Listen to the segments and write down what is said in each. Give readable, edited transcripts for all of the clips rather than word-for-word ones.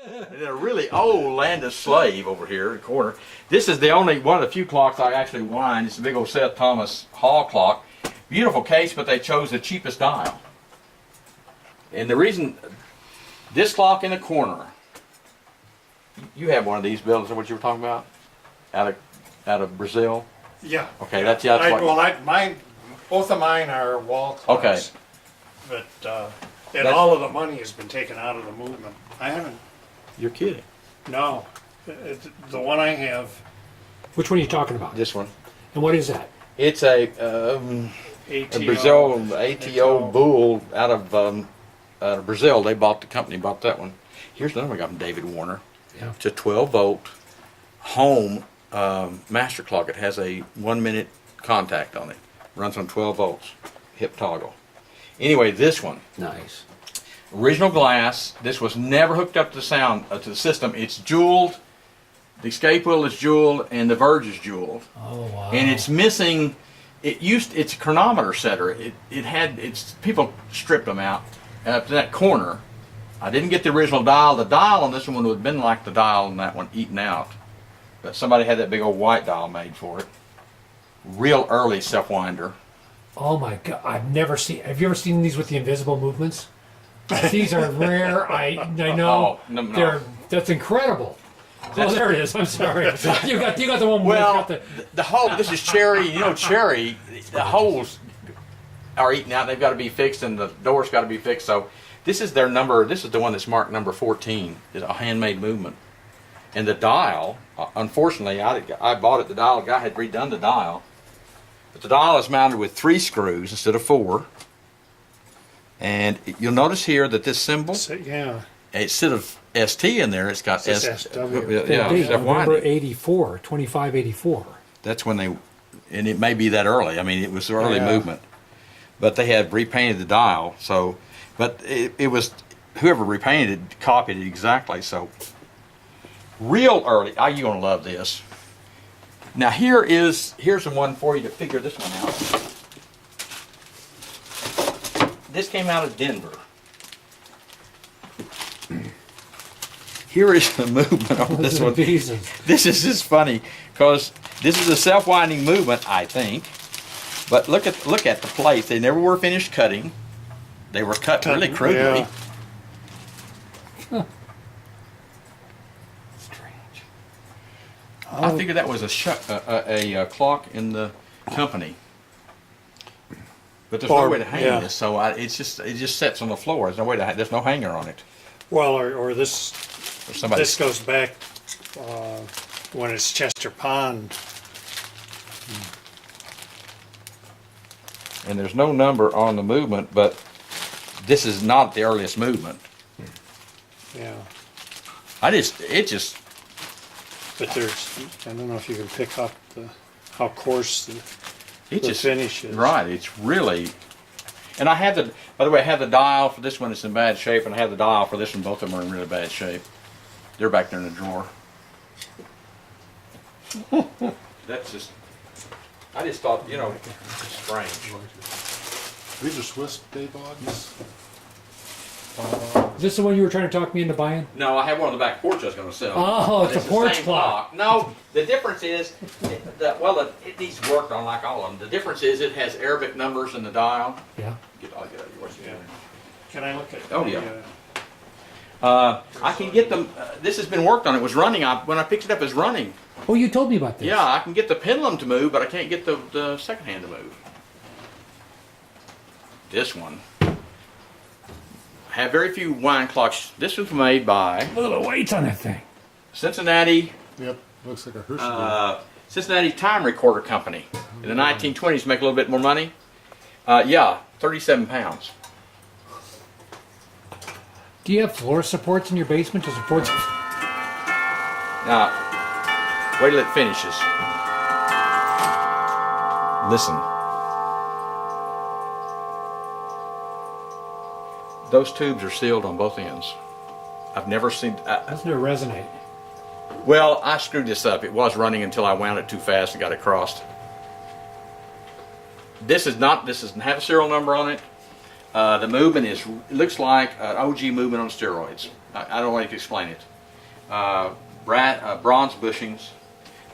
And a really old Landis slave over here in the corner. This is the only one of the few clocks I actually wind. It's a big old Seth Thomas Hall clock. Beautiful case, but they chose the cheapest dial. And the reason, this clock in the corner, you have one of these buildings, what you were talking about? Out of Brazil? Yeah. Okay, yeah. that's mine, both of mine are wall clocks. Okay. But and all of the money has been taken out of the movement. I haven't. You're kidding. No, the one I have. Which one are you talking about? This one. And what is that? It's a Brazil ATO bull out of Brazil. They bought, the company bought that one. Here's another one I got from David Warner. Yeah. It's a 12-volt home master clock. It has a 1-minute contact on it. Runs on 12 volts. Hip toggle. Anyway, this one. Nice. Original glass. This was never hooked up to the sound to the system. It's jeweled. The escape wheel is jeweled, and the verge is jeweled. Oh wow! And it's missing. It's a chronometer setter. People stripped them out up to that corner. I didn't get the original dial. The dial on this one would have been like the dial on that one, eaten out. But somebody had that big old white dial made for it. Real early self-winder. Oh my God! I've never seen. Have you ever seen these with the invisible movements? These are rare. I know. Oh, no. That's incredible. Oh, there it is. I'm sorry. You got the one. Well, the hole. This is cherry. You know, cherry. The holes are eaten out. They've got to be fixed, and the door's got to be fixed. So, this is their number. This is the one that's marked number 14. It's a handmade movement, and the dial. Unfortunately, I bought it. The dial guy had redone the dial, but the dial is mounted with 3 screws instead of 4. And you'll notice here that this symbol, instead of ST in there, it's got SW. November 84, 2584. That's when and it may be that early. I mean, it was the early movement. But they had repainted the dial, so, but it was, whoever repainted it copied it exactly, so. Real early, you're gonna love this. Now here's the one for you to figure this one out. This came out of Denver. Here is the movement on this one. This is just funny because this is a self-winding movement, I think. But look at the plates. They never were finished cutting. They were cut really crudely. Yeah. Strange. I figured that was a clock in the company. But there's no way to hang this, so it just sits on the floor. There's no way to. There's no hanger on it. Well, or this. This goes back when it's Chester Pond. And there's no number on the movement, but this is not the earliest movement. Yeah. But there's. I don't know if you can pick up how coarse the finish is. Right, it's really, and I have by the way, I have the dial for this one. It's in bad shape, and I have the dial for this one. Both of them are in really bad shape. They're back there in the drawer. That's just, I just thought, it's strange. These are Swiss Daybogs. Is this the one you were trying to talk me into buying? No, I have one on the back porch I was going to sell. Oh, it's a porch clock. No, the difference is, it needs work on like all of them. The difference is it has Arabic numbers in the dial. Yeah. I'll get out of yours. Yeah. Can I look at? Oh yeah. I can get them. This has been worked on. It was running. When I picked it up, it was running. Oh, you told me about this. Yeah, I can get the pendulum to move, but I can't get the second hand to move. This one. I have very few wine clocks. This was made by Look at the weights on that thing. Cincinnati. Yep, looks like a Hershey. Cincinnati Time Recorder Company. In the 1920s, to make a little bit more money. 37 pounds. Do you have floor supports in your basement to support? Now, wait till it finishes. Listen. Those tubes are sealed on both ends. I've never seen. Doesn't it resonate? Well, I screwed this up. It was running until I wound it too fast and got it crossed. This doesn't have a serial number on it. The movement it looks like an OG movement on steroids. I don't want to explain it. Bronze bushings,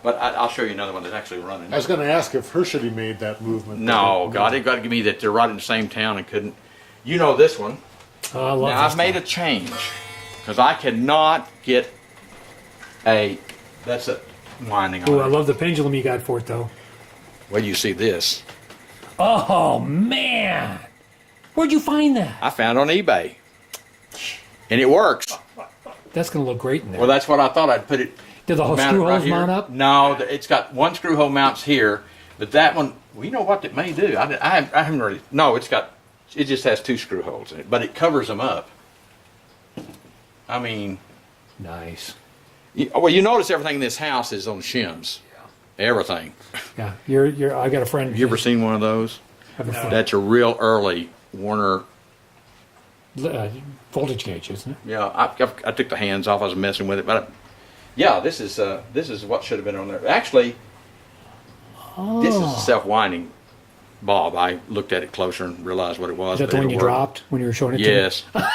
but I'll show you another one that's actually running. I was going to ask if Hershey made that movement. No, God, they've got to give me that they're right in the same town and couldn't. You know this one. Oh, I love Now this I've made one. a change because I cannot get that's a winding Ooh, I on it. love the pendulum you got for it, though. Where do you see this? Oh, man. Where'd you find that? I found it on eBay, and it works. That's going to look great in there. Well, that's what I thought. I'd put it. Did the whole mount it screw right holes here. mount up? No, it's got one screw hole mounts here, but that one, well, you know what it may do. I haven't really. No, it just has 2 screw holes in it, but it covers them up. I mean, Nice. well, you notice everything in this house is on shims. Everything. Yeah, I got a friend. Have you ever seen one of those? Have a friend. That's a real early Warner. Voltage gauge, isn't it? Yeah, I took the hands off. I was messing with it, but yeah, this is what should have been on there. Actually, this is a self-winding bob. I looked at it closer and realized what it was. Is that the but one it'll you work. dropped when you were showing it to me? Yes. But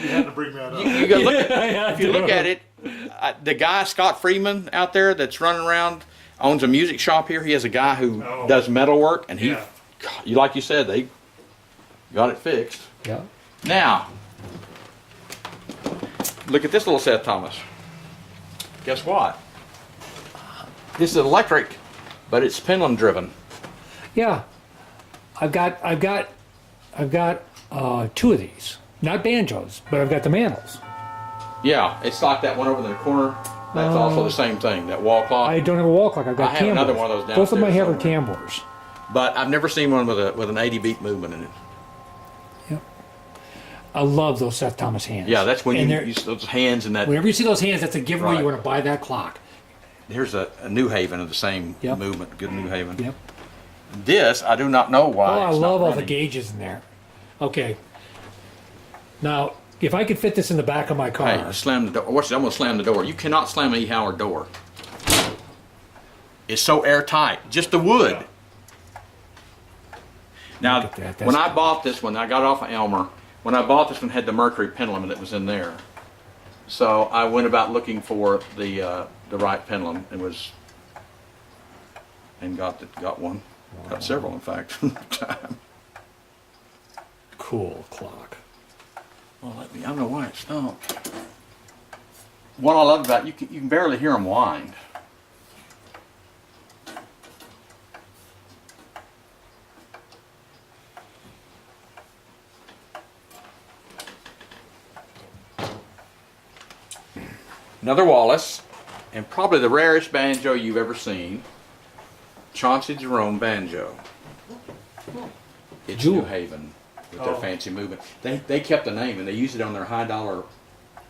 You had to bring that up. you gotta look at, if you look at it, the guy Scott Freeman out there that's running around owns a music shop here. He has a guy who does metal work, and Yeah. God, like you said, they got it fixed. Yeah. Now, look at this little Seth Thomas. Guess what? This is electric, but it's pendulum driven. Yeah. I've got 2 of these. Not banjos, but I've got the mandals. Yeah, it's like that one over in the corner. That's also the same thing, that wall clock. I don't have a wall clock. I've got I have another Cambours. one of those Both of my downstairs have are somewhere. Cambours. But I've never seen one with an 80 beat movement in it. Yep. I love those Seth Thomas hands. Yeah, that's when And you they're- use those hands and that. Whenever you see those hands, that's a giveaway. Right. You want to buy that clock. Here's a New Haven of the same Yep. movement. Good New Haven. Yep. This, I do not know why. Oh, I it's not love all the running. gauges in there. Okay. Now, if I could fit this in the back of my car, Hey, slam the door. Watch it, I'm going to slam the door. You cannot slam an E. Howard door. It's so airtight. Just the wood. Now, Look at that, that's when I cool. bought this one, I got it off of Elmer. When I bought this one, it had the mercury pendulum that was in there. So I went about looking for the right pendulum and got one. Got several, in fact. cool clock. Well, I don't know why it stopped. What I love about it, you can barely hear them wind. Another Wallace, and probably the rarest banjo you've ever seen, Chauncey Jerome banjo. It's Jewel. New Haven with their fancy movement. They kept the name and they used it on their high dollar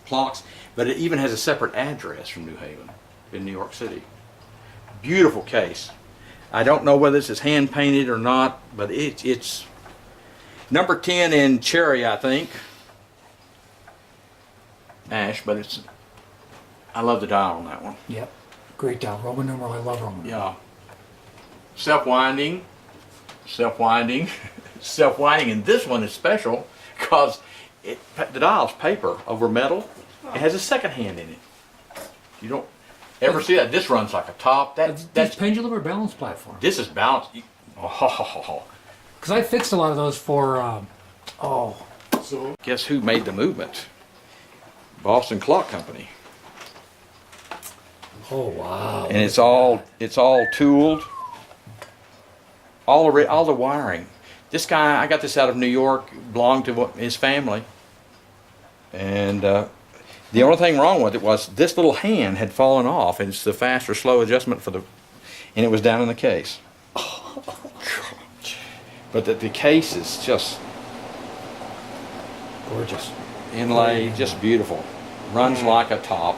clocks, but it even has a separate address from New Haven in New York City. Beautiful case. I don't know whether this is hand painted or not, but it's number 10 in cherry, I think. Ash, but I love the dial on that one. Yep. Great dial. Roman numeral. I love Roman numeral. Yeah. Self-winding, self-winding, self-winding, and this one is special because the dial's paper over metal. It has a second hand in it. You don't ever see that. This runs like a top. That's pendulum or balance platform. This is balanced. Oh, Because I fixed a lot of those for. So guess who made the movement? Boston Clock Company. Oh wow. And it's all tooled. All the wiring. This guy, I got this out of New York, belonged to his family. And the only thing wrong with it was this little hand had fallen off, and it's the fast or slow adjustment and it was down in the case. But the case is just Gorgeous. inlaid, just beautiful. Runs like a top.